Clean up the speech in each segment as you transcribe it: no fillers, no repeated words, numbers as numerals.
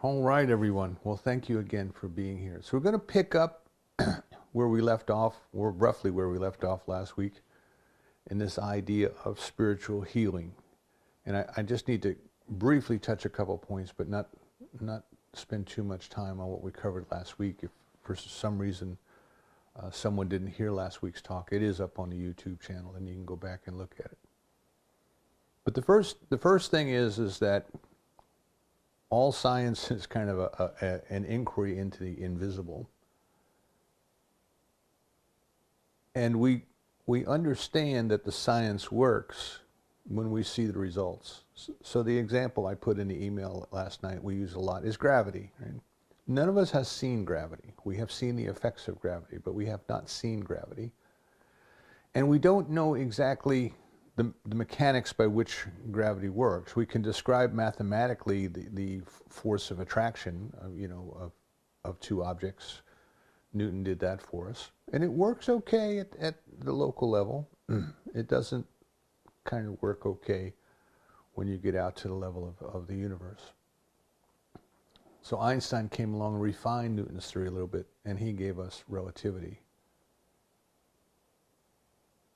All right, everyone. Well, thank you again for being here. So we're going to pick up where we left off, or roughly where we left off last week, in this idea of spiritual healing. And I just need to briefly touch a couple points, but not spend too much time on what we covered last week. If for some reason someone didn't hear last week's talk, it is up on the YouTube channel, and you can go back and look at it. But the first thing is that all science is kind of an inquiry into the invisible. And we understand that the science works when we see the results. So the example I put in the email last night, we use a lot, is gravity. Right? None of us has seen gravity. We have seen the effects of gravity, but we have not seen gravity. And we don't know exactly the mechanics by which gravity works. We can describe mathematically the force of attraction, of two objects. Newton did that for us. And it works okay at the local level. It doesn't kind of work okay when you get out to the level of the universe. So Einstein came along and refined Newton's theory a little bit, and he gave us relativity.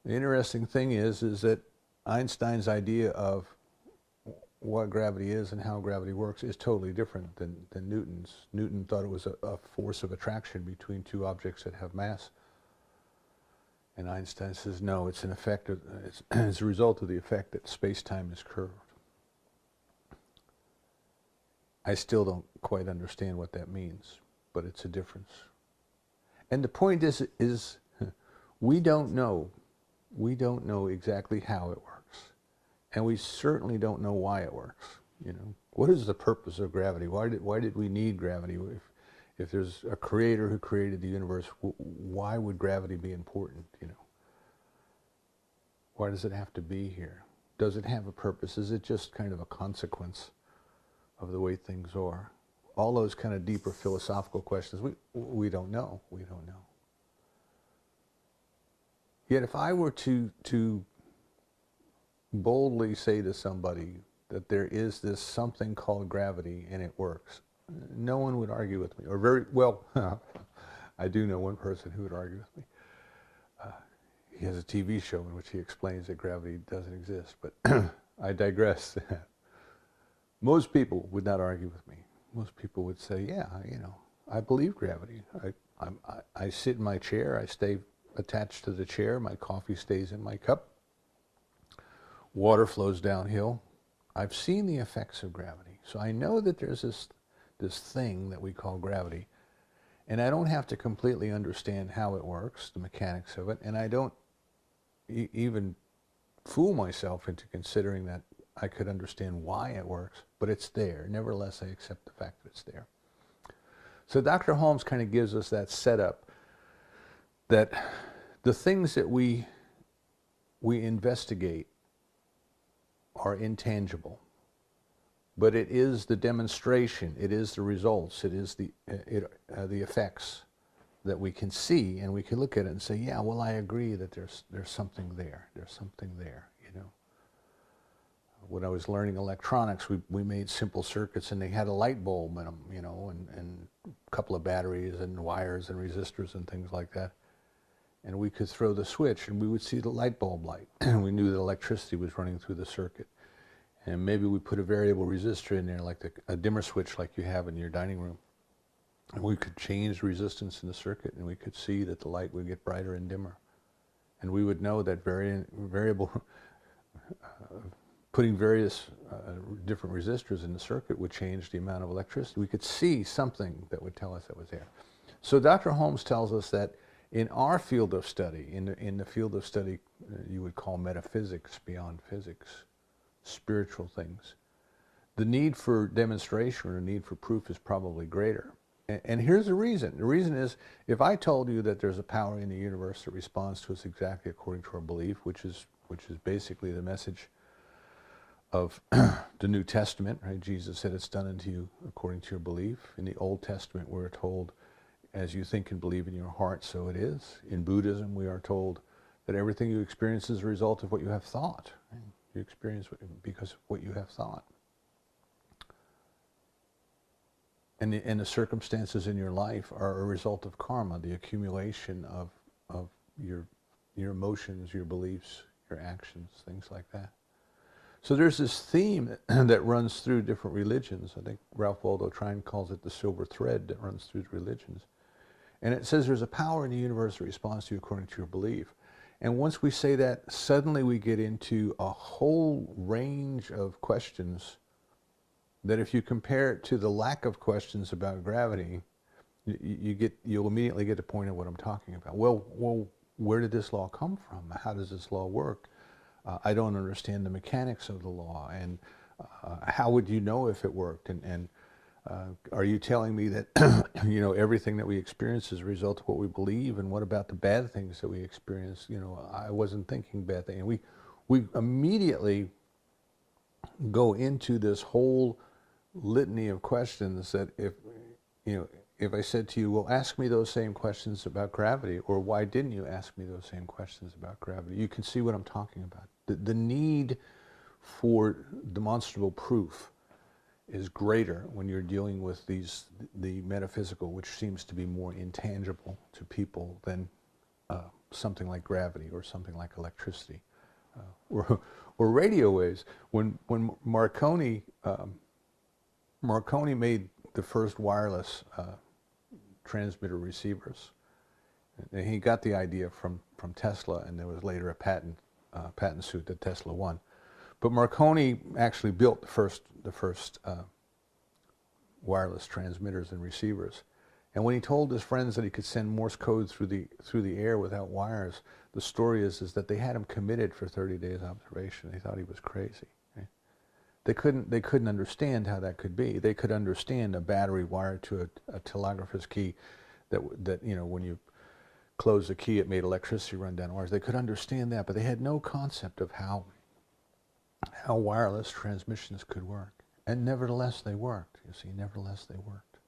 The interesting thing is that Einstein's idea of what gravity is and how gravity works is totally different than Newton's. Newton thought it was a force of attraction between two objects that have mass. And Einstein says, no, it's an effect it's a result of the effect that space-time is curved. I still don't quite understand what that means, but it's a difference. And the point is we don't know exactly how it works. And we certainly don't know why it works. What is the purpose of gravity? Why did we need gravity? If there's a creator who created the universe, why would gravity be important? Why does it have to be here? Does it have a purpose? Is it just kind of a consequence of the way things are? All those kind of deeper philosophical questions, we don't know. We don't know. Yet if I were to boldly say to somebody that there is this something called gravity and it works, no one would argue with me. Or very well, I do know one person who would argue with me. He has a TV show in which he explains that gravity doesn't exist, but I digress. Most people would not argue with me. Most people would say, yeah, I believe gravity. I sit in my chair, I stay attached to the chair, my coffee stays in my cup, water flows downhill. I've seen the effects of gravity, so I know that there's this thing that we call gravity, and I don't have to completely understand how it works, the mechanics of it, and I don't even fool myself into considering that I could understand why it works, but it's there. Nevertheless, I accept the fact that it's there. So Dr. Holmes kind of gives us that setup that the things that we investigate are intangible, but it is the demonstration, it is the results, it is the effects that we can see, and we can look at it and say, yeah, well, I agree that there's something there. There's something there, When I was learning electronics, we made simple circuits, and they had a light bulb in them, and a couple of batteries and wires and resistors and things like that. And we could throw the switch, and we would see the light bulb light. We knew that electricity was running through the circuit. And maybe we put a variable resistor in there, like a dimmer switch like you have in your dining room. And we could change the resistance in the circuit, and we could see that the light would get brighter and dimmer. And we would know that variable, putting various different resistors in the circuit would change the amount of electricity. We could see something that would tell us it was there. So Dr. Holmes tells us that in our field of study, in the field of study you would call metaphysics, beyond physics, spiritual things, the need for demonstration or the need for proof is probably greater. And here's the reason. The reason is, if I told you that there's a power in the universe that responds to us exactly according to our belief, which is basically the message of the New Testament, right? Jesus said, it's done unto you according to your belief. In the Old Testament, we're told, as you think and believe in your heart, so it is. In Buddhism, we are told that everything you experience is a result of what you have thought. Right? You experience because of what you have thought. and the circumstances in your life are a result of karma, the accumulation of your emotions, your beliefs, your actions, things like that. So there's this theme that runs through different religions. I think Ralph Waldo Trine calls it the silver thread that runs through religions. And it says there's a power in the universe that responds to you according to your belief. And once we say that, suddenly we get into a whole range of questions that if you compare it to the lack of questions about gravity, you'll immediately get the point of what I'm talking about. Well, where did this law come from? How does this law work? I don't understand the mechanics of the law, and how would you know if it worked? And are you telling me that everything that we experience is a result of what we believe? And what about the bad things that we experience? I wasn't thinking bad things. And we immediately go into this whole litany of questions that if I said to you, well, ask me those same questions about gravity, or why didn't you ask me those same questions about gravity? You can see what I'm talking about. The need for demonstrable proof is greater when you're dealing with the metaphysical, which seems to be more intangible to people than something like gravity or something like electricity or radio waves. When Marconi made the first wireless transmitter receivers, and he got the idea from Tesla, and there was later a patent suit that Tesla won. But Marconi actually built the first wireless transmitters and receivers. And when he told his friends that he could send Morse code through the air without wires, the story is that they had him committed for 30 days observation. They thought he was crazy. Right? They couldn't understand how that could be. They could understand a battery wired to a telegrapher's key that when you close the key it made electricity run down wires. They could understand that, but they had no concept of how wireless transmissions could work. And nevertheless they worked. You see, nevertheless they worked.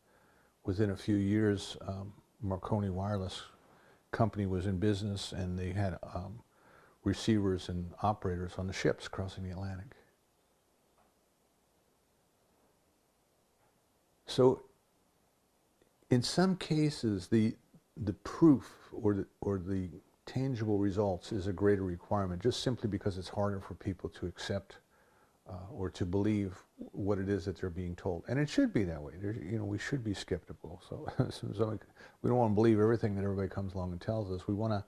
Within a few years, Marconi Wireless Company was in business, and they had receivers and operators on the ships crossing the Atlantic. So in some cases, the proof or the tangible results is a greater requirement, just simply because it's harder for people to accept or to believe what it is that they're being told. And it should be that way. We should be skeptical. So, we don't want to believe everything that everybody comes along and tells us. We want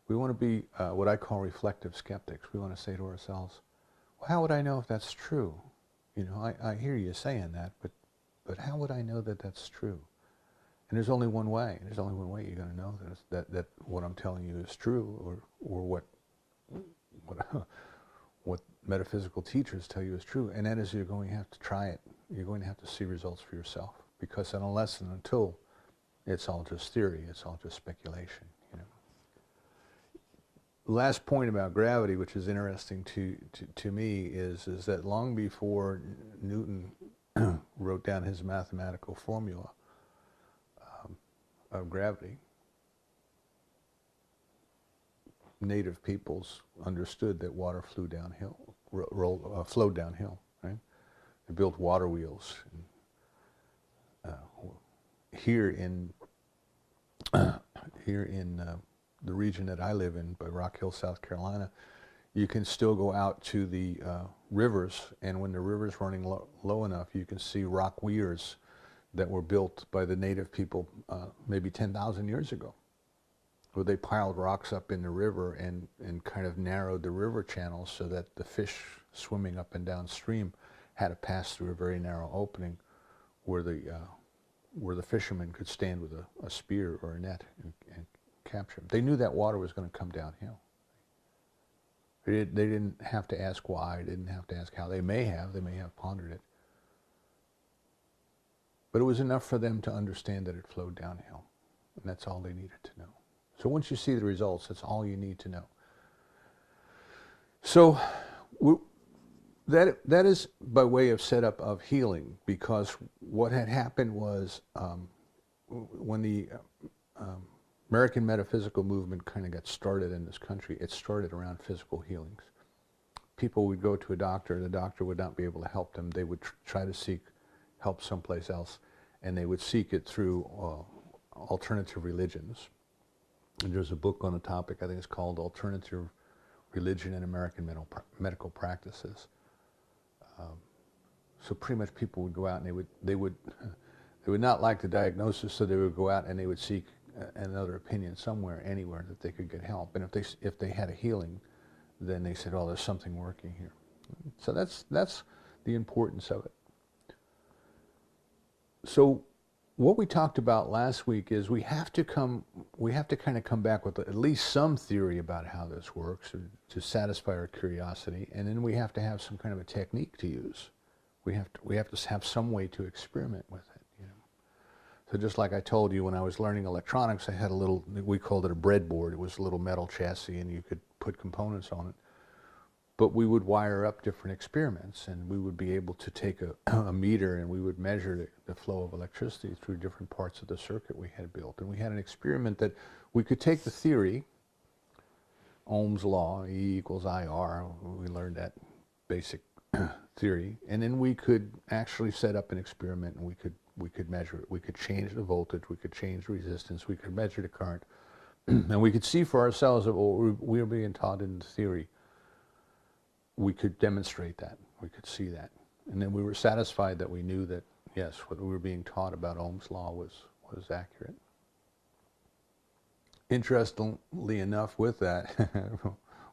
to be what I call reflective skeptics. We want to say to ourselves, well, how would I know if that's true? I hear you saying that, but how would I know that that's true? And there's only one way. There's only one way you're going to know that what I'm telling you is true, or what metaphysical teachers tell you is true, and that is you're going to have to try it. You're going to have to see results for yourself, because unless and until it's all just theory, it's all just speculation. Last point about gravity, which is interesting to me, is that long before Newton wrote down his mathematical formula of gravity, native peoples understood that water flowed downhill, right? They built water wheels. Here in the region that I live in, by Rock Hill, South Carolina, you can still go out to the rivers, and when the river's running low enough, you can see rock weirs that were built by the native people maybe 10,000 years ago, where they piled rocks up in the river and kind of narrowed the river channels so that the fish swimming up and downstream had to pass through a very narrow opening where the fishermen could stand with a spear or a net and capture them. They knew that water was going to come downhill. They didn't have to ask why, they didn't have to ask how. They may have pondered it. But it was enough for them to understand that it flowed downhill. And that's all they needed to know. So once you see the results, that's all you need to know. So that is by way of setup of healing, because what had happened was when the American metaphysical movement kind of got started in this country, it started around physical healings. People would go to a doctor, the doctor would not be able to help them. They would try to seek help someplace else, and they would seek it through alternative religions. And there's a book on the topic, I think it's called Alternative Religion in American Medical Practices. So pretty much people would go out and they would not like the diagnosis, so they would go out and they would seek another opinion somewhere, anywhere that they could get help. And if they had a healing, then they said, "Oh, there's something working here." So that's the importance of it. So what we talked about last week is we have to kind of come back with at least some theory about how this works to satisfy our curiosity, and then we have to have some kind of a technique to use. We have to have some way to experiment with it, you know. So just like I told you, when I was learning electronics, I had a little, we called it a breadboard. It was a little metal chassis, and you could put components on it. But we would wire up different experiments, and we would be able to take a meter, and we would measure the flow of electricity through different parts of the circuit we had built. And we had an experiment that we could take the theory, Ohm's law, E equals IR, we learned that basic theory, and then we could actually set up an experiment, and we could measure it. We could change the voltage, we could change the resistance, we could measure the current, and we could see for ourselves that what we were being taught in the theory, we could demonstrate that, we could see that. And then we were satisfied that we knew that, yes, what we were being taught about Ohm's law was accurate. Interestingly enough, with that,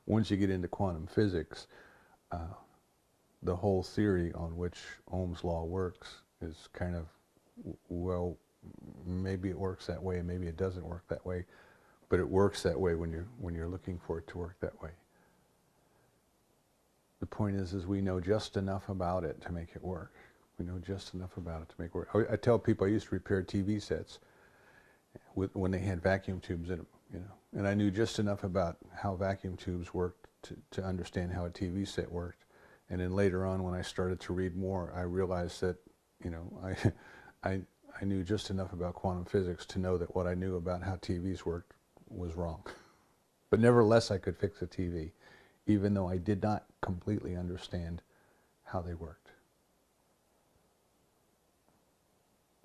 once you get into quantum physics, the whole theory on which Ohm's law works is kind of, well, maybe it works that way, maybe it doesn't work that way, but it works that way when you're looking for it to work that way. The point is we know just enough about it to make it work. We know just enough about it to make it work. I tell people I used to repair TV sets when they had vacuum tubes in them, you know, and I knew just enough about how vacuum tubes worked to understand how a TV set worked. And then later on, when I started to read more, I realized that, you know, I knew just enough about quantum physics to know that what I knew about how TVs worked was wrong. But nevertheless, I could fix a TV, even though I did not completely understand how they worked.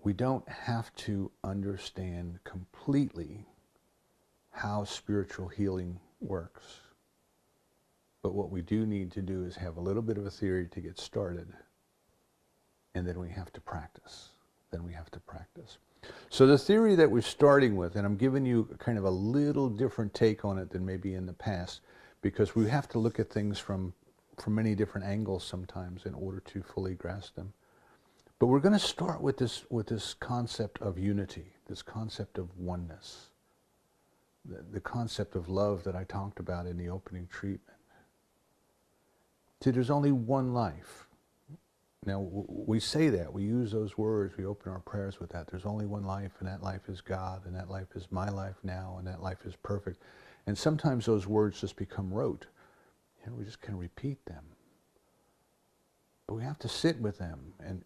We don't have to understand completely how spiritual healing works. But what we do need to do is have a little bit of a theory to get started, and then we have to practice. So the theory that we're starting with, and I'm giving you kind of a little different take on it than maybe in the past, because we have to look at things from many different angles sometimes in order to fully grasp them. But we're going to start with this concept of unity, this concept of oneness, the concept of love that I talked about in the opening treatment. See, there's only one life. Now, we say that, we use those words, we open our prayers with that. There's only one life, and that life is God, and that life is my life now, and that life is perfect. And sometimes those words just become rote. You know, we just can repeat them. But we have to sit with them and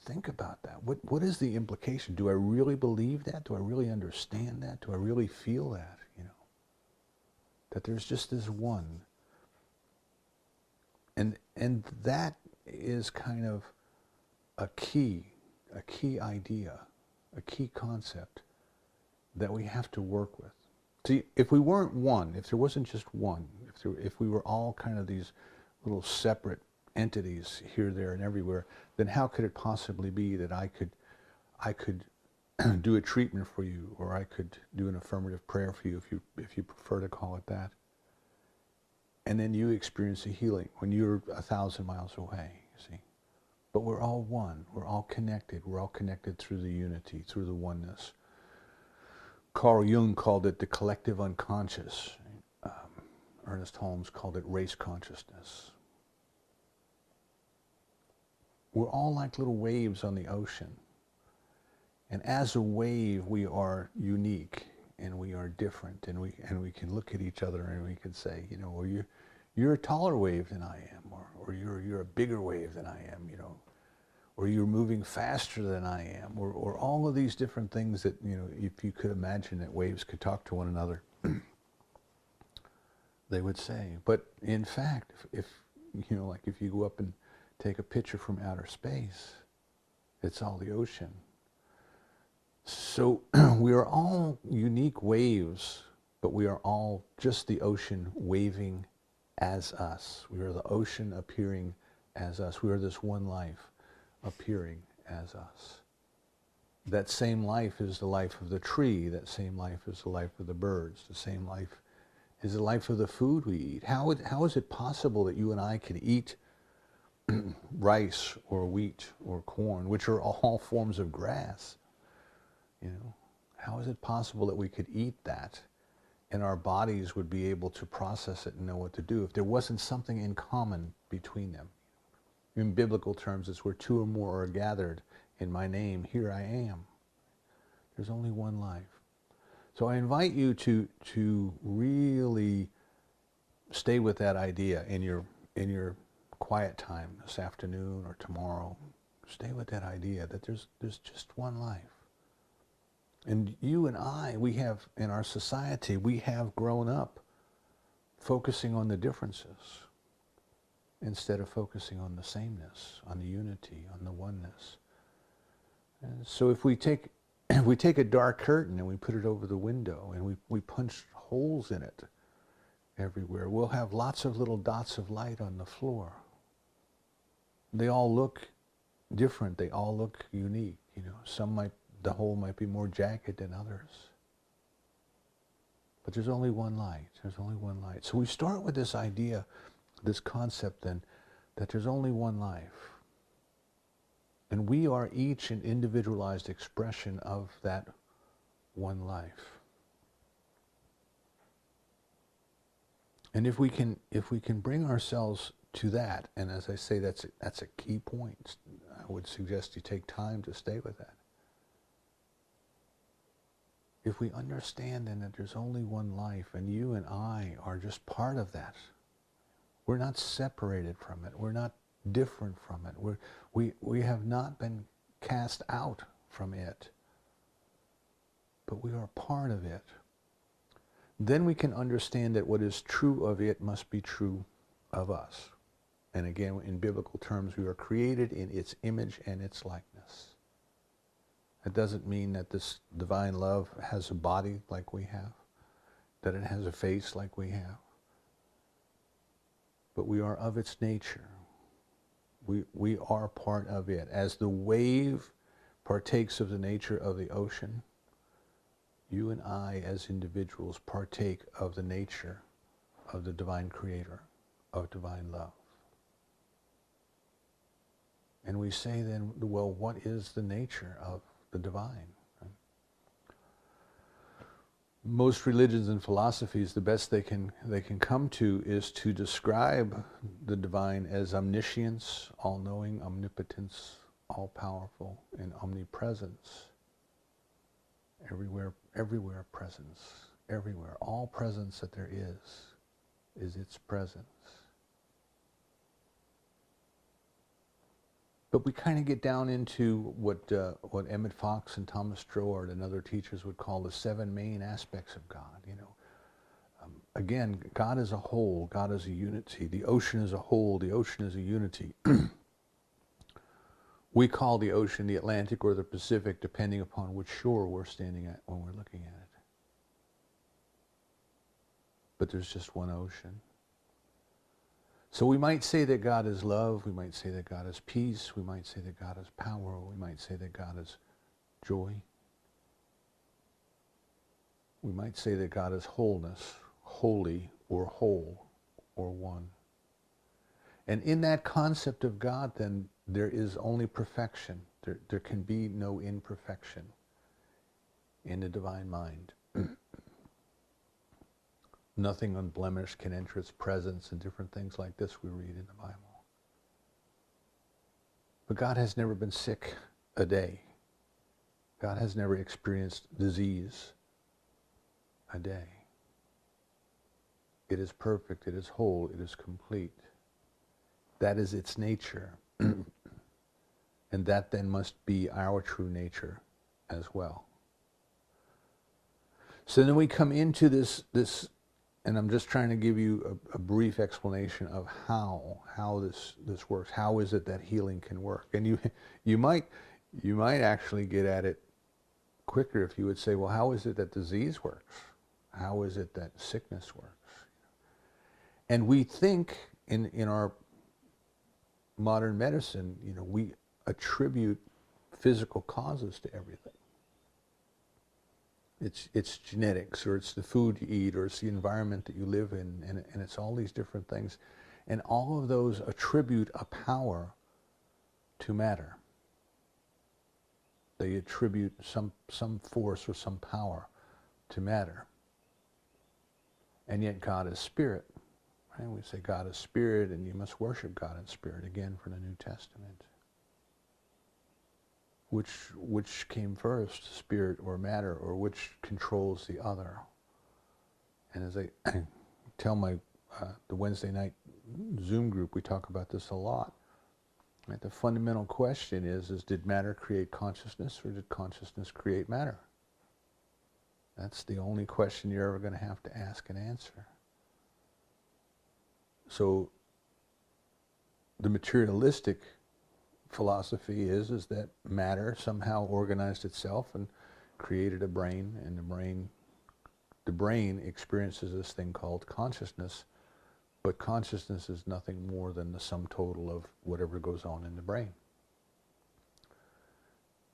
think about that. What is the implication? Do I really believe that? Do I really understand that? Do I really feel that? You know, that there's just this one. And that is kind of a key idea, a key concept that we have to work with. See, if we weren't one, if there wasn't just one, if we were all kind of these little separate entities here, there, and everywhere, then how could it possibly be that I could do a treatment for you, or I could do an affirmative prayer for you, if you prefer to call it that, and then you experience a healing when you're 1,000 miles away, you see? But we're all one. We're all connected. We're all connected through the unity, through the oneness. Carl Jung called it the collective unconscious. Ernest Holmes called it race consciousness. We're all like little waves on the ocean. And as a wave, we are unique, and we are different, and we can look at each other and we can say, you know, well, you're a taller wave than I am, or you're a bigger wave than I am, you know, or you're moving faster than I am, or all of these different things that, you know, if you could imagine that waves could talk to one another, they would say. But in fact, if you know, like if you go up and take a picture from outer space, it's all the ocean. So we are all unique waves, but we are all just the ocean waving as us. We are the ocean appearing as us. We are this one life appearing as us. That same life is the life of the tree. That same life is the life of the birds. The same life is the life of the food we eat. How is it possible that you and I can eat rice or wheat or corn, which are all forms of grass? You know, how is it possible that we could eat that and our bodies would be able to process it and know what to do if there wasn't something in common between them? In biblical terms, it's where two or more are gathered in my name, here I am. There's only one life. So I invite you to really stay with that idea in your quiet time this afternoon or tomorrow. Stay with that idea that there's just one life. And you and I, we have, in our society, we have grown up focusing on the differences instead of focusing on the sameness, on the unity, on the oneness. And so if we take a dark curtain and we put it over the window and we punch holes in it everywhere, we'll have lots of little dots of light on the floor. They all look different. They all look unique. You know, the hole might be more jagged than others. But there's only one light. There's only one light. So we start with this idea, this concept then, that there's only one life. And we are each an individualized expression of that one life. And if we can bring ourselves to that, and as I say, that's a key point. I would suggest you take time to stay with that. If we understand then that there's only one life, and you and I are just part of that, we're not separated from it. We're not different from it. We have not been cast out from it, but we are part of it. Then we can understand that what is true of it must be true of us. And again, in biblical terms, we are created in its image and its likeness. It doesn't mean that this divine love has a body like we have, that it has a face like we have. But we are of its nature. We are part of it. As the wave partakes of the nature of the ocean, you and I as individuals partake of the nature of the divine creator, of divine love. And we say then, well, what is the nature of the divine? Most religions and philosophies, the best they can come to is to describe the divine as omniscience, all-knowing, omnipotence, all-powerful, and omnipresence. Everywhere presence, everywhere. All presence that there is its presence. But we kind of get down into what Emmett Fox and Thomas Troward and other teachers would call the seven main aspects of God. You know, again, God is a whole. God is a unity. The ocean is a whole. The ocean is a unity. We call the ocean the Atlantic or the Pacific, depending upon which shore we're standing at when we're looking at it. But there's just one ocean. So we might say that God is love, we might say that God is peace, we might say that God is power, we might say that God is joy. We might say that God is wholeness, holy or whole or one. And in that concept of God, then, there is only perfection. There can be no imperfection in the divine mind. Nothing unblemished can enter its presence, and different things like this we read in the Bible. But God has never been sick a day. God has never experienced disease a day. It is perfect, it is whole, it is complete. That is its nature. And that then must be our true nature as well. So then we come into this, and I'm just trying to give you a brief explanation of how this works. How is it that healing can work? And you might actually get at it quicker if you would say, well, how is it that disease works? How is it that sickness works? And we think in our modern medicine, we attribute physical causes to everything. It's genetics, or it's the food you eat, or it's the environment that you live in, and it's all these different things. And all of those attribute a power to matter. They attribute some force or some power to matter. And yet God is spirit. Right? We say God is spirit, and you must worship God in spirit, again, from the New Testament. Which came first, spirit or matter, or which controls the other? And as I tell my the Wednesday night Zoom group, we talk about this a lot. Right? The fundamental question is did matter create consciousness, or did consciousness create matter? That's the only question you're ever going to have to ask and answer. So the materialistic philosophy is that matter somehow organized itself and created a brain, and the brain experiences this thing called consciousness, but consciousness is nothing more than the sum total of whatever goes on in the brain.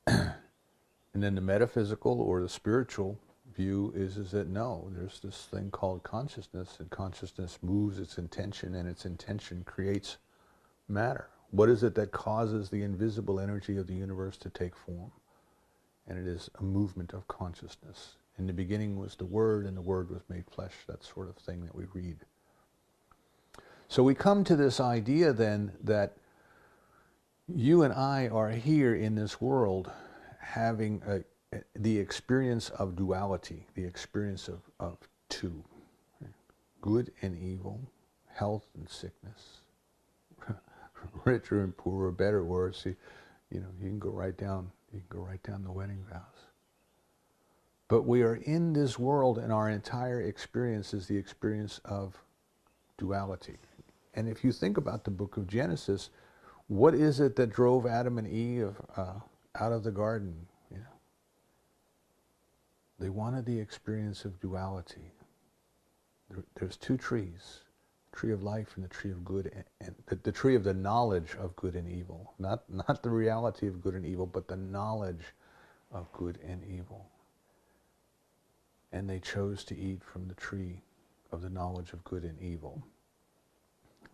And then the metaphysical or the spiritual view is that no, there's this thing called consciousness, and consciousness moves its intention, and its intention creates matter. What is it that causes the invisible energy of the universe to take form? And it is a movement of consciousness. In the beginning was the Word, and the Word was made flesh, that sort of thing that we read. So we come to this idea then that you and I are here in this world having the experience of duality, the experience of two, good and evil, health and sickness, richer and poorer, better, worse. You can go right down the wedding vows. But we are in this world, and our entire experience is the experience of duality. And if you think about the book of Genesis, what is it that drove Adam and Eve out of the garden? They wanted the experience of duality. There's two trees, the tree of life and the tree of good, and the tree of the knowledge of good and evil. Not the reality of good and evil, but the knowledge of good and evil. And they chose to eat from the tree of the knowledge of good and evil.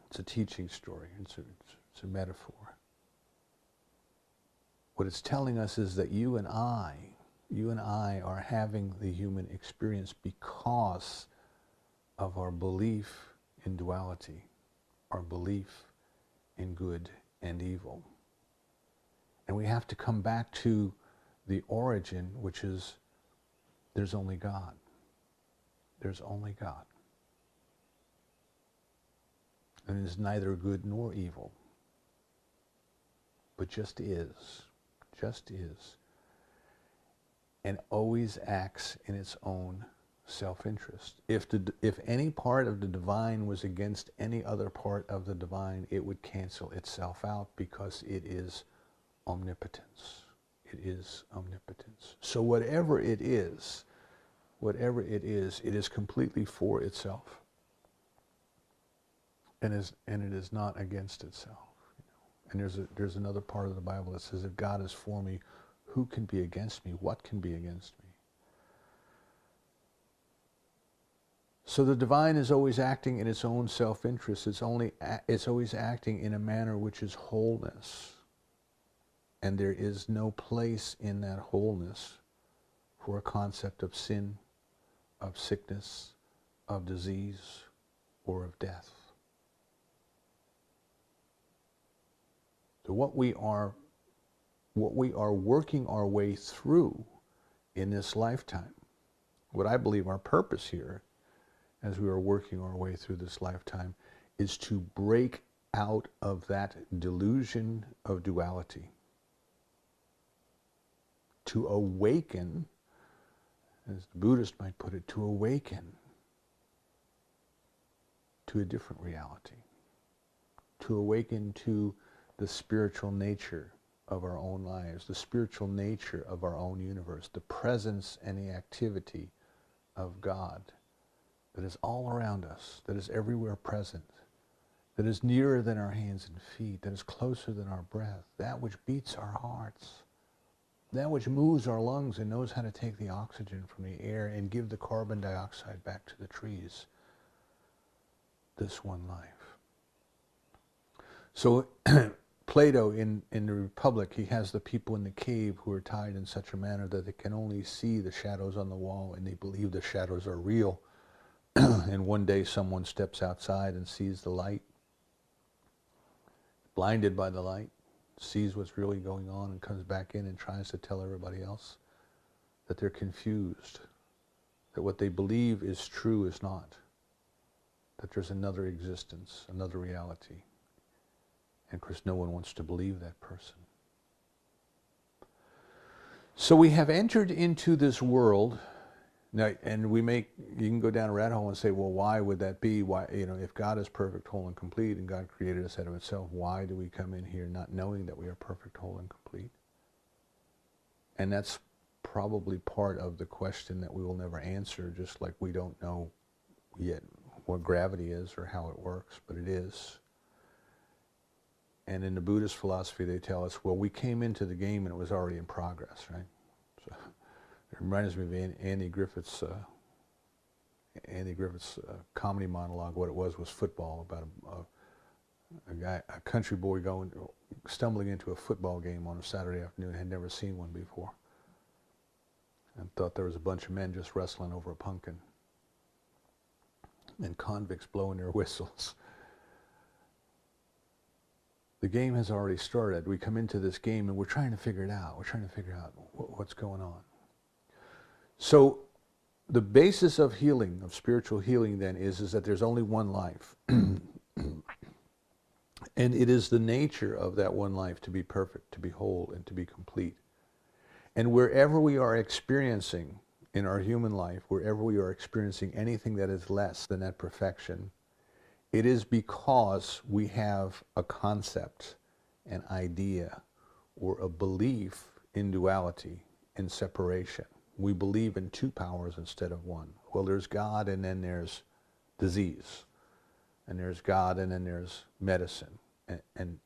It's a teaching story. It's a metaphor. What it's telling us is that you and I are having the human experience because of our belief in duality, our belief in good and evil. And we have to come back to the origin, which is there's only God. There's only God. And it is neither good nor evil, but just is, and always acts in its own self-interest. If any part of the divine was against any other part of the divine, it would cancel itself out, because it is omnipotence. It is omnipotence. So whatever it is, it is completely for itself. And it is not against itself. And there's another part of the Bible that says, if God is for me, who can be against me? What can be against me? So the divine is always acting in its own self-interest. It's always acting in a manner which is wholeness. And there is no place in that wholeness for a concept of sin, of sickness, of disease, or of death. So what we are working our way through in this lifetime, what I believe our purpose here, as we are working our way through this lifetime, is to break out of that delusion of duality, to awaken, as the Buddhist might put it, to awaken to a different reality, to awaken to the spiritual nature of our own lives, the spiritual nature of our own universe, the presence and the activity of God that is all around us, that is everywhere present, that is nearer than our hands and feet, that is closer than our breath, that which beats our hearts, that which moves our lungs and knows how to take the oxygen from the air and give the carbon dioxide back to the trees. This one life. So Plato in the Republic, he has the people in the cave who are tied in such a manner that they can only see the shadows on the wall and they believe the shadows are real. And one day someone steps outside and sees the light, blinded by the light, sees what's really going on and comes back in and tries to tell everybody else that they're confused, that what they believe is true is not, that there's another existence, another reality. And of course no one wants to believe that person. So we have entered into this world. Now, and you can go down a rabbit hole and say, well, why would that be? Why, if God is perfect, whole, and complete, and God created us out of itself, why do we come in here not knowing that we are perfect, whole, and complete? And that's probably part of the question that we will never answer, just like we don't know yet what gravity is or how it works, but it is. And in the Buddhist philosophy, they tell us, well, we came into the game and it was already in progress, right? So it reminds me of Andy Griffith's comedy monologue. What it was football, about a country boy stumbling into a football game on a Saturday afternoon, had never seen one before, and thought there was a bunch of men just wrestling over a pumpkin, and convicts blowing their whistles. The game has already started. We come into this game and we're trying to figure it out. We're trying to figure out what's going on. So the basis of healing, of spiritual healing then, is that there's only one life. And it is the nature of that one life to be perfect, to be whole, and to be complete. And wherever we are experiencing in our human life, wherever we are experiencing anything that is less than that perfection, it is because we have a concept, an idea, or a belief in duality, in separation. We believe in two powers instead of one. Well, there's God and then there's disease. And there's God and then there's medicine. And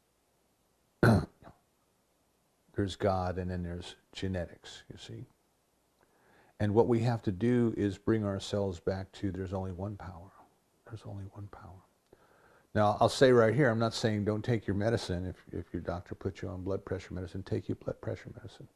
there's God and then there's genetics, you see. And what we have to do is bring ourselves back to there's only one power. There's only one power. Now, I'll say right here, I'm not saying don't take your medicine. If your doctor puts you on blood pressure medicine, take your blood pressure medicine.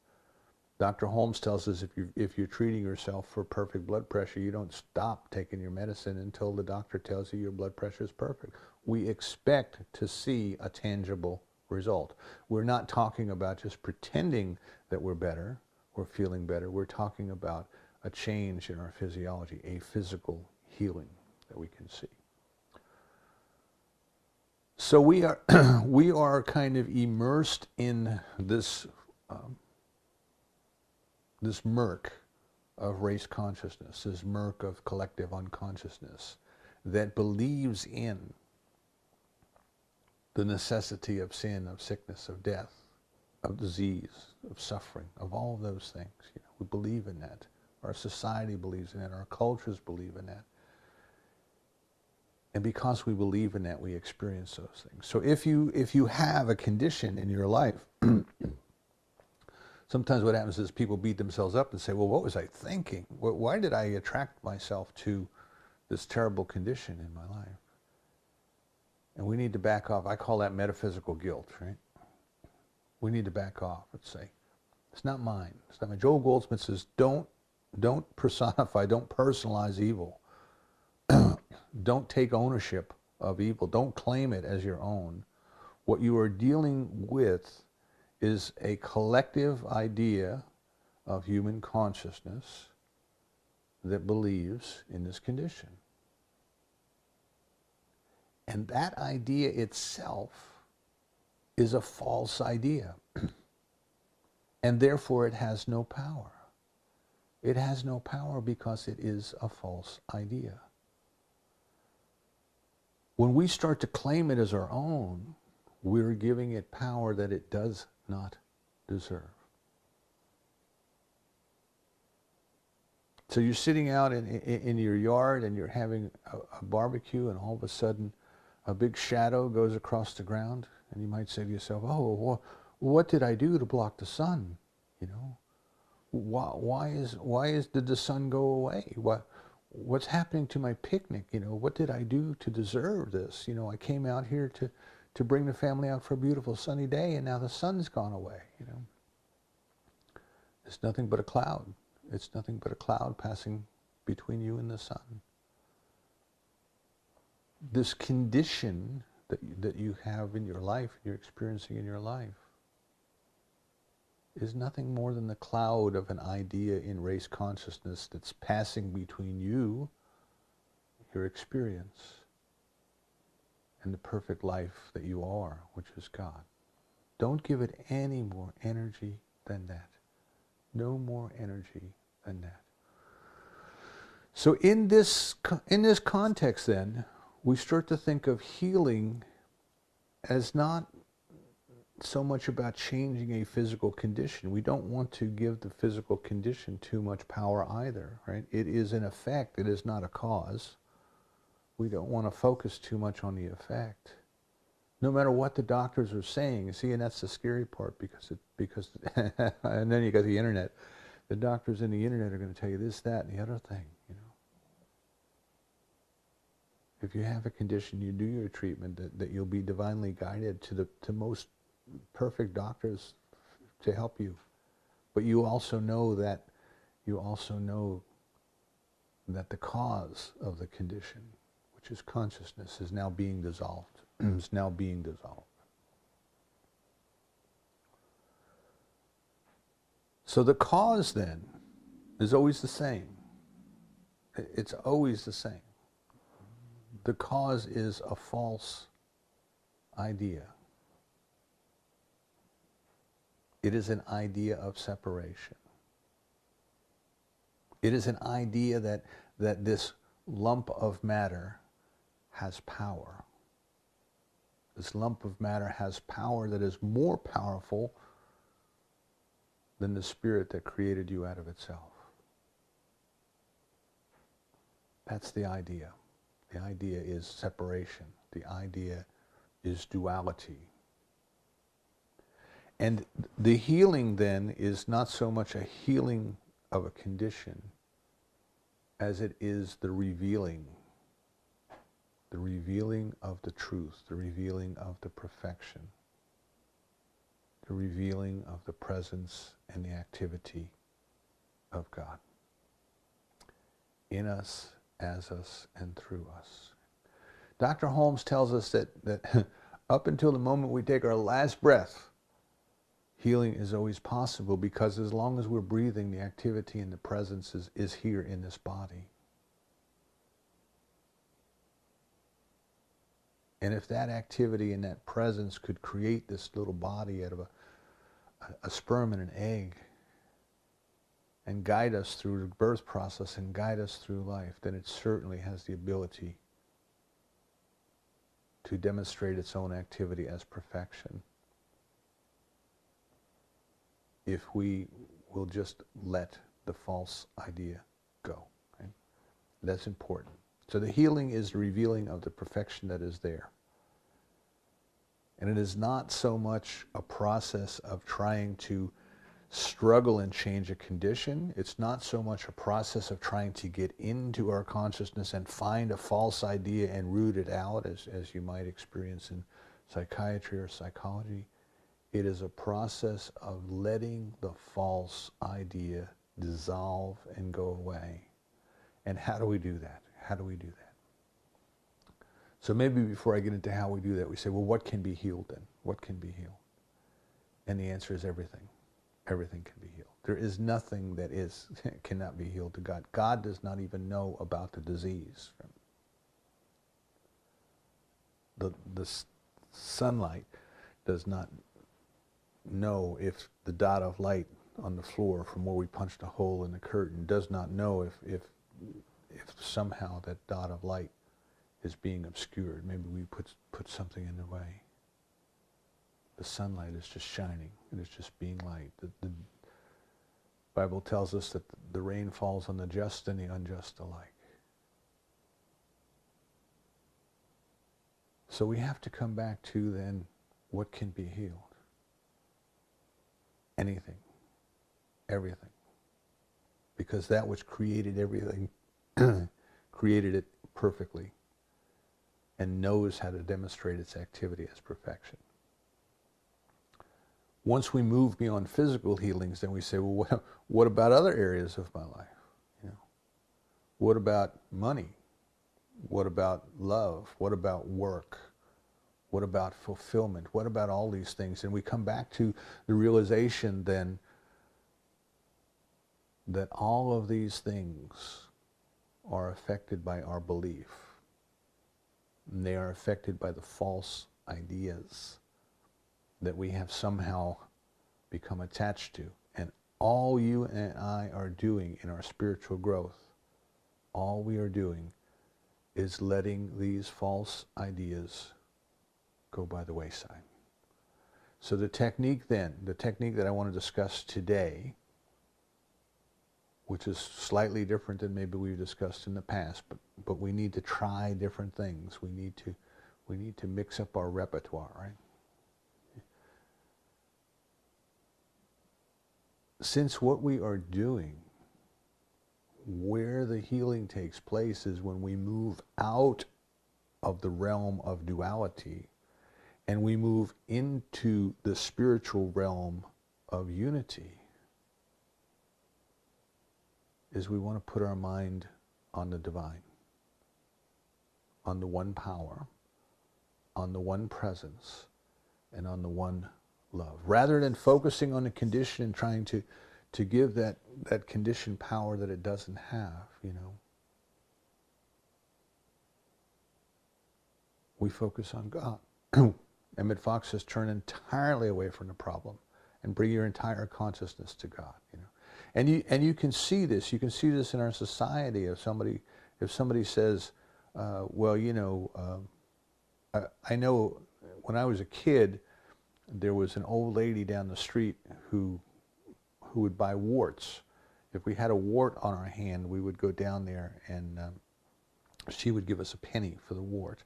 Dr. Holmes tells us if you're treating yourself for perfect blood pressure, you don't stop taking your medicine until the doctor tells you your blood pressure is perfect. We expect to see a tangible result. We're not talking about just pretending that we're better, we're feeling better. We're talking about a change in our physiology, a physical healing that we can see. So we are kind of immersed in this this murk of race consciousness, this murk of collective unconsciousness that believes in the necessity of sin, of sickness, of death, of disease, of suffering, of all of those things. We believe in that. Our society believes in that. Our cultures believe in that. And because we believe in that, we experience those things. So if you have a condition in your life, sometimes what happens is people beat themselves up and say, well, what was I thinking? Why did I attract myself to this terrible condition in my life? And we need to back off. I call that metaphysical guilt, right? We need to back off and say, it's not mine. It's not mine. Joel Goldsmith says, don't personify, don't personalize evil. Don't take ownership of evil. Don't claim it as your own. What you are dealing with is a collective idea of human consciousness that believes in this condition. And that idea itself is a false idea. And therefore it has no power. It has no power because it is a false idea. When we start to claim it as our own, we're giving it power that it does not deserve. So you're sitting out in your yard and you're having a barbecue, and all of a sudden a big shadow goes across the ground, and you might say to yourself, oh, what did I do to block the sun? You know, why did the sun go away? What's happening to my picnic? You know, what did I do to deserve this? You know, I came out here to bring the family out for a beautiful sunny day, and now the sun's gone away. You know, it's nothing but a cloud. It's nothing but a cloud passing between you and the sun. This condition that you have in your life, you're experiencing in your life, is nothing more than the cloud of an idea in race consciousness that's passing between you, your experience, and the perfect life that you are, which is God. Don't give it any more energy than that. No more energy than that. So in this context then, we start to think of healing as not so much about changing a physical condition. We don't want to give the physical condition too much power either, right? It is an effect, it is not a cause. We don't want to focus too much on the effect. No matter what the doctors are saying, see, and that's the scary part, because and then you got the internet. The doctors in the internet are going to tell you this, that, and the other thing, you know. If you have a condition, you do your treatment, that you'll be divinely guided to the most perfect doctors to help you. But you also know that the cause of the condition, which is consciousness, is now being dissolved. Is now being dissolved. So the cause then is always the same. It's always the same. The cause is a false idea. It is an idea of separation. It is an idea that this lump of matter has power. This lump of matter has power that is more powerful than the spirit that created you out of itself. That's the idea. The idea is separation. The idea is duality. And the healing then is not so much a healing of a condition as it is the revealing of the truth, the revealing of the perfection, the revealing of the presence and the activity of God in us, as us, and through us. Dr. Holmes tells us that up until the moment we take our last breath, healing is always possible, because as long as we're breathing, the activity and the presence is here in this body. And if that activity and that presence could create this little body out of a sperm and an egg, and guide us through the birth process and guide us through life, then it certainly has the ability to demonstrate its own activity as perfection, if we will just let the false idea go. Right? That's important. So the healing is the revealing of the perfection that is there. And it is not so much a process of trying to struggle and change a condition. It's not so much a process of trying to get into our consciousness and find a false idea and root it out, as you might experience in psychiatry or psychology. It is a process of letting the false idea dissolve and go away. And how do we do that? How do we do that? So maybe before I get into how we do that, we say, well, what can be healed then? What can be healed? And the answer is everything. Everything can be healed. There is nothing that cannot be healed to God. God does not even know about the disease. The sunlight does not know if the dot of light on the floor from where we punched a hole in the curtain does not know if somehow that dot of light is being obscured. Maybe we put something in the way. The sunlight is just shining. It is just being light. The Bible tells us that the rain falls on the just and the unjust alike. So we have to come back to then what can be healed. Anything. Everything. Because that which created everything created it perfectly and knows how to demonstrate its activity as perfection. Once we move beyond physical healings, then we say, well, what about other areas of my life? You know, what about money? What about love? What about work? What about fulfillment? What about all these things? And we come back to the realization then that all of these things are affected by our belief. And they are affected by the false ideas that we have somehow become attached to. And all you and I are doing in our spiritual growth, all we are doing is letting these false ideas go by the wayside. So the technique then, the technique that I want to discuss today, which is slightly different than maybe we've discussed in the past, but we need to try different things. We need to mix up our repertoire, right? Since what we are doing, where the healing takes place is when we move out of the realm of duality and we move into the spiritual realm of unity, is we want to put our mind on the divine, on the one power, on the one presence, and on the one love. Rather than focusing on the condition and trying to give that condition power that it doesn't have, you know. We focus on God. Emmett Fox says, turn entirely away from the problem and bring your entire consciousness to God, you know. And you can see this. You can see this in our society. If somebody says, well, you know, I know when I was a kid, there was an old lady down the street who would buy warts. If we had a wart on our hand, we would go down there and she would give us a penny for the wart.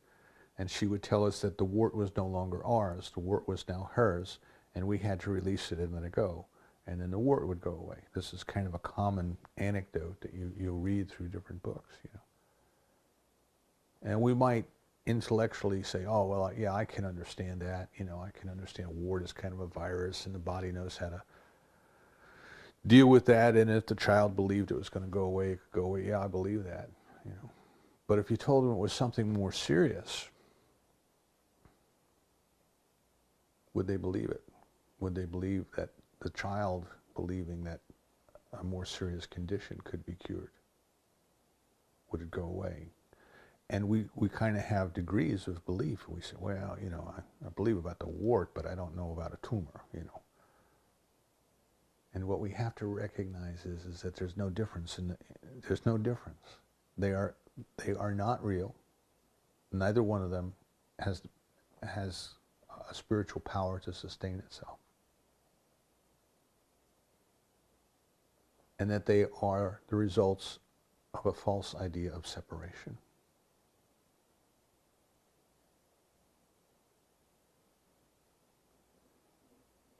And she would tell us that the wart was no longer ours. The wart was now hers, and we had to release it and let it go. And then the wart would go away. This is kind of a common anecdote that you'll read through different books, you know. And we might intellectually say, oh, well, yeah, I can understand that. You know, I can understand wart is kind of a virus, and the body knows how to deal with that. And if the child believed it was going to go away, it could go away. Yeah, I believe that, you know. But if you told them it was something more serious, would they believe it? Would they believe that the child believing that a more serious condition could be cured? Would it go away? And we kind of have degrees of belief. We say, well, you know, I believe about the wart, but I don't know about a tumor, you know. And what we have to recognize is that there's no difference. There's no difference. They are not real. Neither one of them has a spiritual power to sustain itself. And that they are the results of a false idea of separation.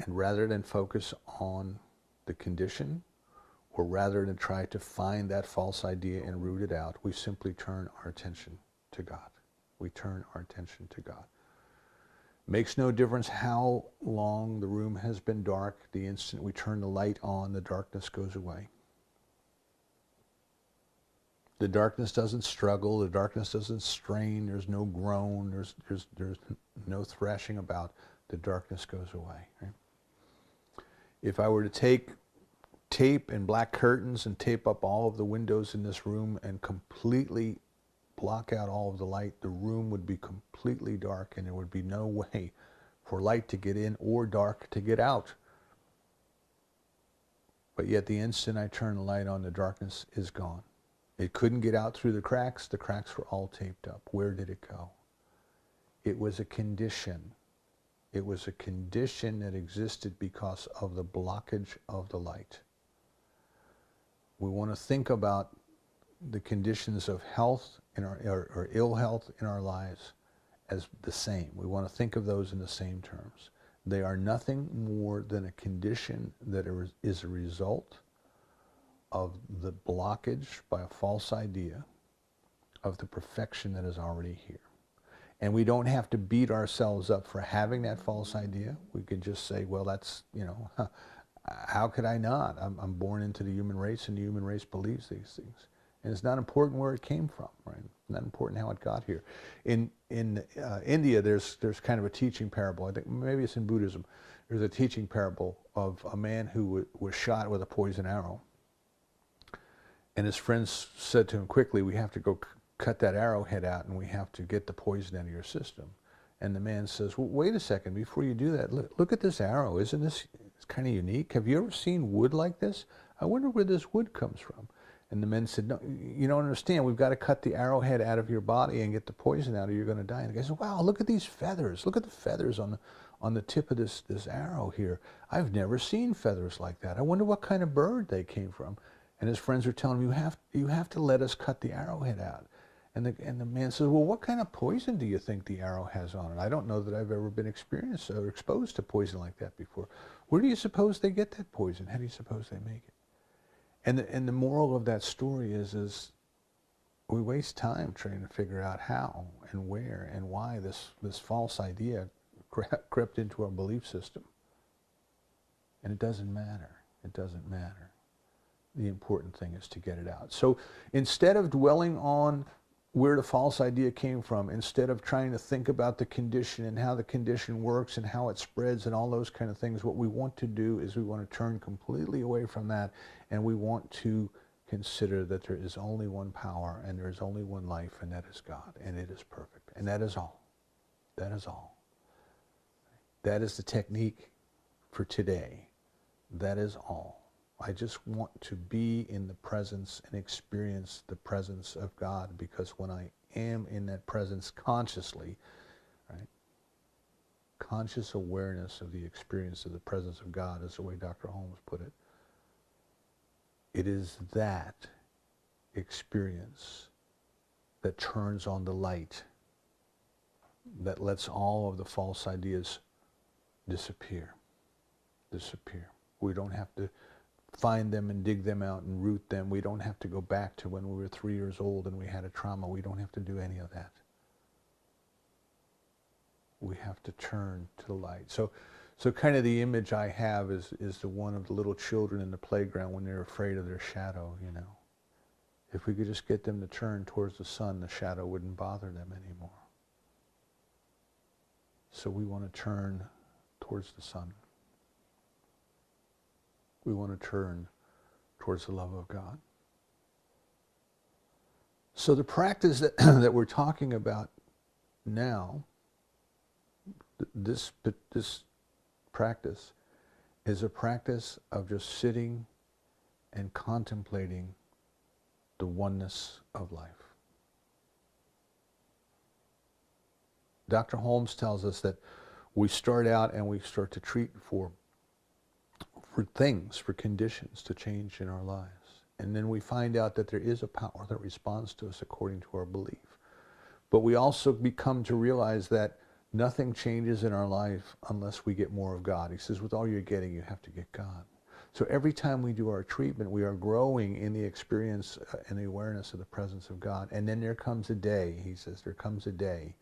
And rather than focus on the condition, or rather than try to find that false idea and root it out, we simply turn our attention to God. We turn our attention to God. Makes no difference how long the room has been dark. The instant we turn the light on, the darkness goes away. The darkness doesn't struggle. The darkness doesn't strain. There's no groan. There's no thrashing about. The darkness goes away. Right? If I were to take tape and black curtains and tape up all of the windows in this room and completely block out all of the light, the room would be completely dark and there would be no way for light to get in or dark to get out. But yet the instant I turn the light on, the darkness is gone. It couldn't get out through the cracks were all taped up. Where did it go? It was a condition It was a condition that existed because of the blockage of the light. We want to think about the conditions of health in our, or ill health in our lives as the same. We want to think of those in the same terms. They are nothing more than a condition that is a result of the blockage by a false idea of the perfection that is already here. And we don't have to beat ourselves up for having that false idea. We could just say, well, that's, how could I not? I'm born into the human race, and the human race believes these things. And it's not important where it came from, right? It's not important how it got here. In India, there's kind of a teaching parable. I think maybe it's in Buddhism. There's a teaching parable of a man who was shot with a poison arrow. And his friends said to him quickly, we have to go cut that arrowhead out, and we have to get the poison out of your system. And the man says, well, wait a second, before you do that, look at this arrow. Isn't this kind of unique? Have you ever seen wood like this? I wonder where this wood comes from. And the men said, no, you don't understand. We've got to cut the arrowhead out of your body and get the poison out, or you're going to die. And the guy said, wow, look at these feathers. Look at the feathers on the tip of this arrow here. I've never seen feathers like that. I wonder what kind of bird they came from. And his friends are telling him, you have to let us cut the arrowhead out. And the man says, well, what kind of poison do you think the arrow has on it? I don't know that I've ever been experienced or exposed to poison like that before. Where do you suppose they get that poison? How do you suppose they make it? And the moral of that story is we waste time trying to figure out how and where and why this false idea crept into our belief system. And it doesn't matter. It doesn't matter. The important thing is to get it out. So instead of dwelling on where the false idea came from, instead of trying to think about the condition and how the condition works and how it spreads and all those kind of things, what we want to do is we want to turn completely away from that, and we want to consider that there is only one power and there is only one life, and that is God, and it is perfect. And that is all. That is all. That is the technique for today. That is all. I just want to be in the presence and experience the presence of God, because when I am in that presence consciously, right, conscious awareness of the experience of the presence of God is the way Dr. Holmes put it. It is that experience that turns on the light, that lets all of the false ideas disappear. We don't have to find them and dig them out and root them. We don't have to go back to when we were 3 years old and we had a trauma. We don't have to do any of that. We have to turn to the light. So kind of the image I have is the one of the little children in the playground when they're afraid of their shadow, If we could just get them to turn towards the sun, the shadow wouldn't bother them anymore. So we want to turn towards the sun. We want to turn towards the love of God. So the practice that we're talking about now, this practice is a practice of just sitting and contemplating the oneness of life. Dr. Holmes tells us that we start out and we start to treat for things, for conditions to change in our lives. And then we find out that there is a power that responds to us according to our belief. But we also become to realize that nothing changes in our life unless we get more of God. He says, with all you're getting, you have to get God. So every time we do our treatment, we are growing in the experience and the awareness of the presence of God. And then there comes a day, he says, there comes a day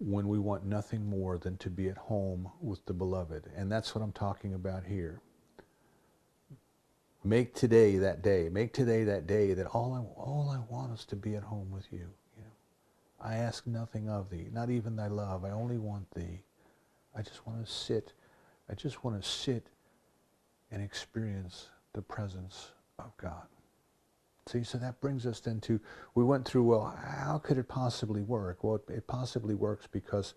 when we want nothing more than to be at home with the beloved. And that's what I'm talking about here. Make today that day. Make today that day that all I want is to be at home with you. I ask nothing of thee, not even thy love. I only want thee. I just want to sit. I just want to sit and experience the presence of God. See, so that brings us then to, we went through, well, how could it possibly work? Well, it possibly works because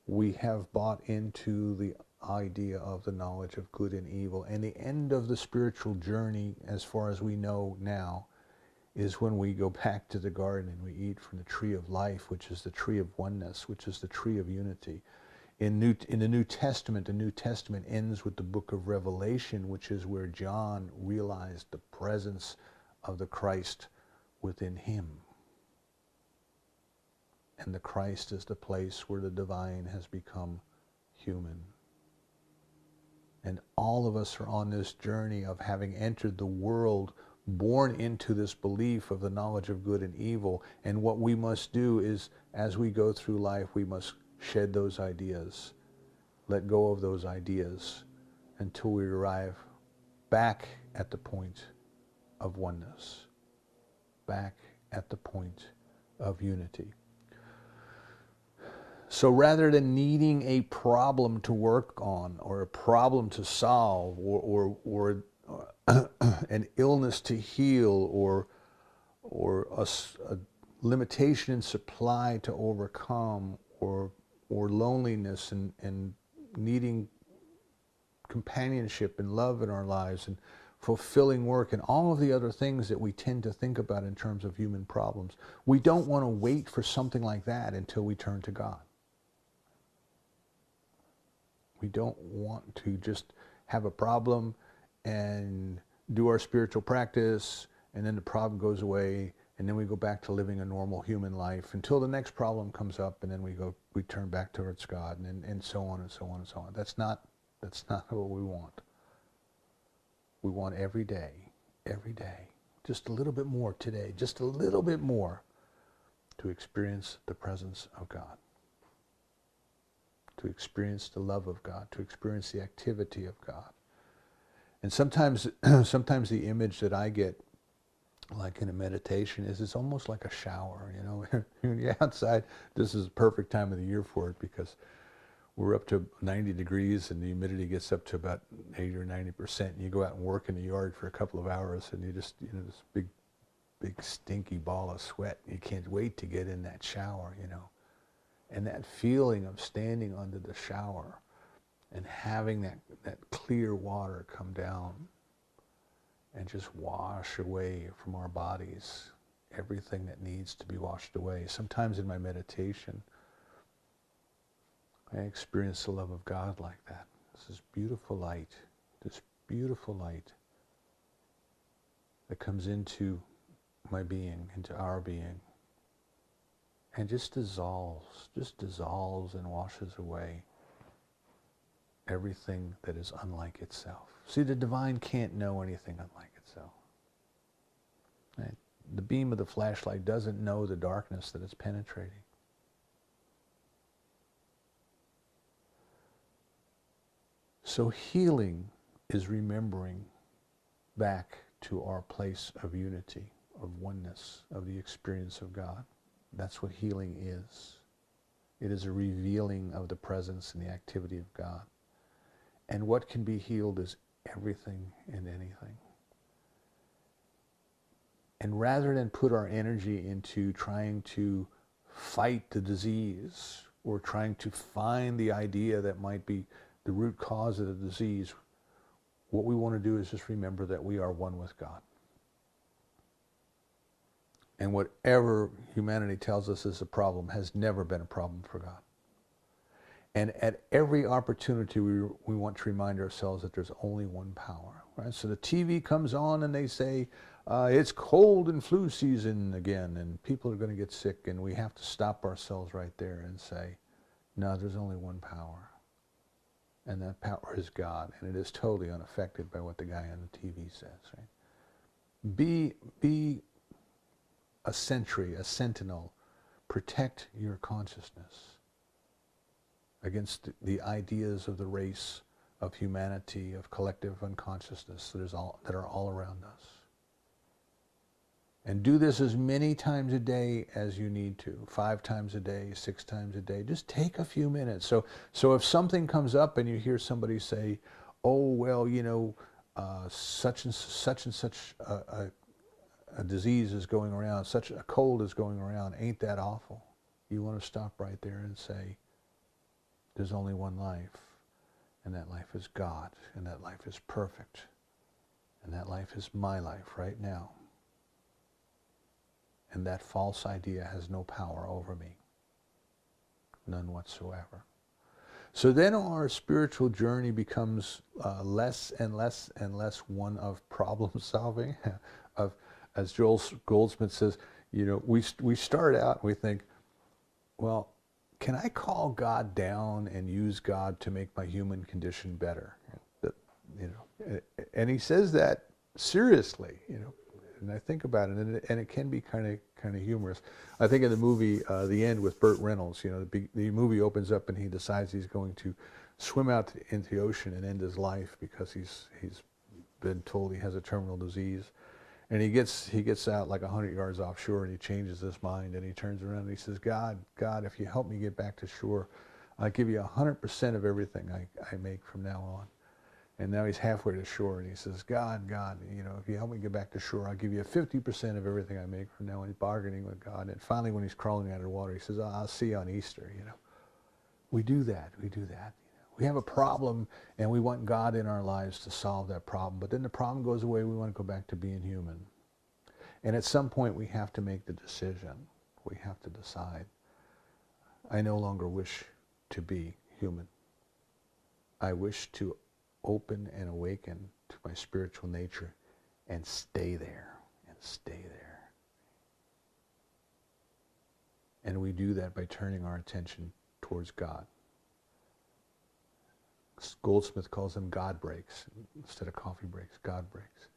we have bought into the idea of the knowledge of good and evil. And the end of the spiritual journey, as far as we know now, is when we go back to the garden and we eat from the tree of life, which is the tree of oneness, which is the tree of unity. In the New Testament, the New Testament ends with the book of Revelation, which is where John realized the presence of the Christ within him. And the Christ is the place where the divine has become human. And all of us are on this journey of having entered the world, born into this belief of the knowledge of good and evil. And what we must do is, as we go through life, we must shed those ideas, let go of those ideas until we arrive back at the point of oneness, back at the point of unity. So rather than needing a problem to work on, or a problem to solve, or an illness to heal, or a limitation in supply to overcome, or loneliness and needing companionship and love in our lives and fulfilling work and all of the other things that we tend to think about in terms of human problems, we don't want to wait for something like that until we turn to God. We don't want to just have a problem and do our spiritual practice, and then the problem goes away, and then we go back to living a normal human life until the next problem comes up, and then we turn back towards God, and so on and so on and so on. That's not what we want. We want every day, just a little bit more today, just a little bit more, to experience the presence of God, to experience the love of God, to experience the activity of God. And sometimes the image that I get, like in a meditation, is it's almost like a shower, you know. When you're outside, this is the perfect time of the year for it, because we're up to 90 degrees and the humidity gets up to about 80 or 90%, and you go out and work in the yard for a couple of hours, and you just, you know, this big stinky ball of sweat. You can't wait to get in that shower, you know. And that feeling of standing under the shower and having that clear water come down and just wash away from our bodies everything that needs to be washed away. Sometimes in my meditation, I experience the love of God like that. This beautiful light that comes into my being, into our being, and just dissolves and washes away everything that is unlike itself. See, the divine can't know anything unlike itself. Right? The beam of the flashlight doesn't know the darkness that it's penetrating. So healing is remembering back to our place of unity, of oneness, of the experience of God. That's what healing is. It is a revealing of the presence and the activity of God. And what can be healed is everything and anything. And rather than put our energy into trying to fight the disease, or trying to find the idea that might be the root cause of the disease, what we want to do is just remember that we are one with God. And whatever humanity tells us is a problem has never been a problem for God. And at every opportunity, we want to remind ourselves that there's only one power. Right? So the TV comes on and they say, it's cold and flu season again, and people are going to get sick, and we have to stop ourselves right there and say, no, there's only one power. And that power is God, and it is totally unaffected by what the guy on the TV says. Right? Be a sentry, a sentinel. Protect your consciousness against the ideas of the race, of humanity, of collective unconsciousness that are all around us. And do this as many times a day as you need to. 5 times a day, 6 times a day. Just take a few minutes. So if something comes up and you hear somebody say, oh, well, you know, such and such a disease is going around, such a cold is going around, ain't that awful? You want to stop right there and say, there's only one life, and that life is God, and that life is perfect, and that life is my life right now. And that false idea has no power over me. None whatsoever. So then our spiritual journey becomes less and less and less one of problem solving. Of, as Joel Goldsmith says, you know, we start out and we think, well, can I call God down and use God to make my human condition better? You know, and he says that seriously, you know. And I think about it, and it can be kind of humorous. I think in the movie The End with Burt Reynolds, you know, the movie opens up and he decides he's going to swim out into the ocean and end his life because he's been told he has a terminal disease, and he gets out like 100 yards offshore and he changes his mind and he turns around and he says, God, if you help me get back to shore, I'll give you 100% of everything I make from now on. And now he's halfway to shore, and he says, God, you know, if you help me get back to shore, I'll give you 50% of everything I make from now on. He's bargaining with God. And finally, when he's crawling out of the water, he says, I'll see you on Easter, you know. We do that. You know. We have a problem, and we want God in our lives to solve that problem. But then the problem goes away. We want to go back to being human. And at some point, we have to make the decision. We have to decide, I no longer wish to be human. I wish to open and awaken to my spiritual nature and stay there, And we do that by turning our attention towards God. Goldsmith calls them God breaks instead of coffee breaks, God breaks.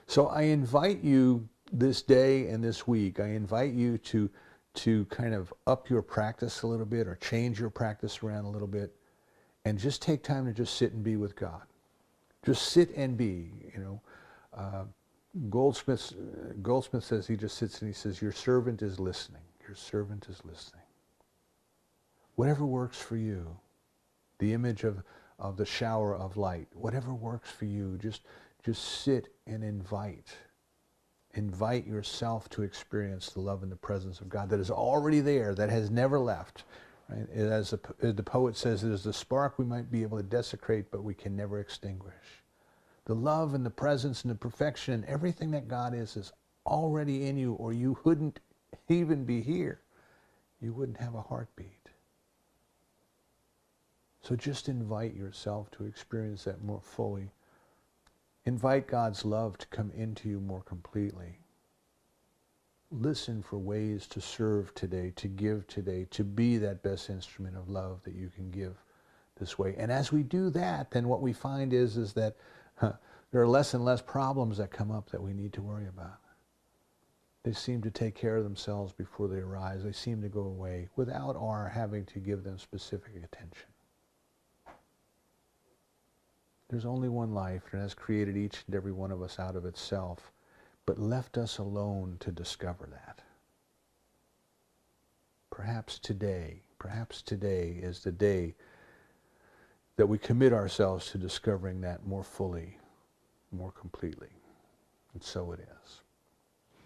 So I invite you this day and this week, I invite you to kind of up your practice a little bit or change your practice around a little bit, and just take time to just sit and be with God. Just sit and be, you know. Goldsmith says he just sits and he says, your servant is listening. Your servant is listening. Whatever works for you, the image of the shower of light, whatever works for you, just sit and invite. Invite yourself to experience the love and the presence of God that is already there, that has never left. Right? As the poet says, it is the spark we might be able to desecrate, but we can never extinguish. The love and the presence and the perfection and everything that God is already in you, or you wouldn't even be here. You wouldn't have a heartbeat. So just invite yourself to experience that more fully. Invite God's love to come into you more completely. Listen for ways to serve today, to give today, to be that best instrument of love that you can give this way. And as we do that, then what we find is that there are less and less problems that come up that we need to worry about. They seem to take care of themselves before they arise. They seem to go away without our having to give them specific attention. There's only one life, and has created each and every one of us out of itself, but left us alone to discover that. Perhaps today is the day that we commit ourselves to discovering that more fully, more completely. And so it is.